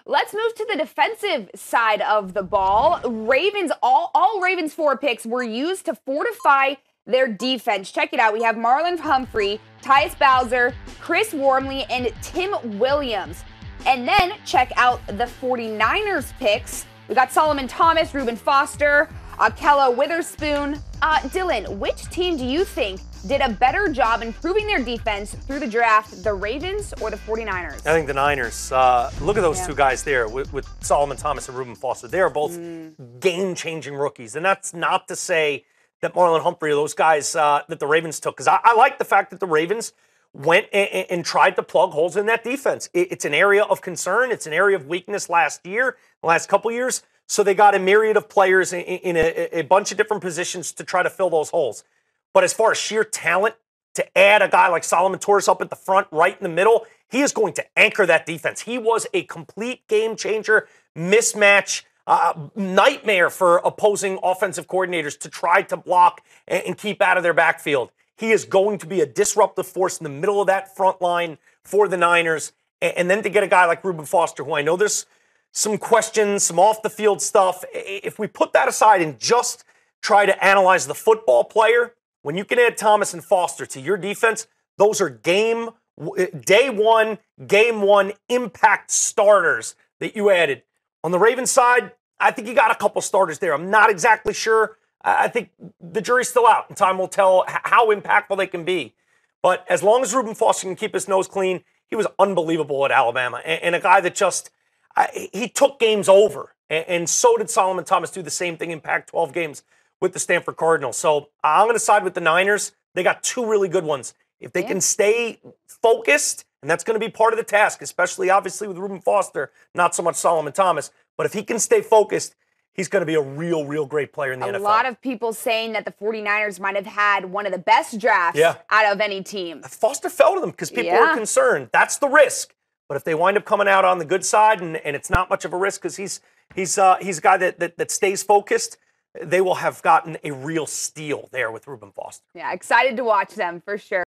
Let's move to the defensive side of the ball. Ravens, all Ravens 4 picks were used to fortify their defense. Check it out. We have Marlon Humphrey, Tyus Bowser, Chris Wormley, and Tim Williams. And then check out the 49ers picks. We got Solomon Thomas, Reuben Foster, Ahkello Witherspoon. Dylan, which team do you think did a better job improving their defense through the draft, the Ravens or the 49ers? I think the Niners. Look at those two guys there with Solomon Thomas and Reuben Foster. They are both game-changing rookies. And that's not to say that Marlon Humphrey or those guys that the Ravens took. Because I like the fact that the Ravens went and tried to plug holes in that defense. It's an area of concern. It's an area of weakness last year, the last couple years. So they got a myriad of players in a bunch of different positions to try to fill those holes. But as far as sheer talent, to add a guy like Solomon Torres up at the front, right in the middle, he is going to anchor that defense. He was a complete game changer, mismatch, nightmare for opposing offensive coordinators to try to block and keep out of their backfield. He is going to be a disruptive force in the middle of that front line for the Niners. And then to get a guy like Reuben Foster, who I know there's some questions, some off-the-field stuff. If we put that aside and just try to analyze the football player, when you can add Thomas and Foster to your defense, those are day one, game one impact starters that you added. On the Ravens side, I think you got a couple starters there. I'm not exactly sure. I think the jury's still out, and time will tell how impactful they can be. But as long as Reuben Foster can keep his nose clean, he was unbelievable at Alabama. And a guy that just, he took games over. And so did Solomon Thomas do the same thing in Pac-12 games with the Stanford Cardinals. So I'm going to side with the Niners. They got two really good ones. If they can stay focused, and that's going to be part of the task, especially obviously with Reuben Foster, not so much Solomon Thomas. But if he can stay focused, he's going to be a real great player in the NFL. A lot of people saying that the 49ers might have had one of the best drafts out of any team. Foster fell to them because people were concerned. That's the risk. But if they wind up coming out on the good side, and it's not much of a risk because he's a guy that stays focused, they will have gotten a real steal there with Reuben Foster. Yeah, excited to watch them for sure.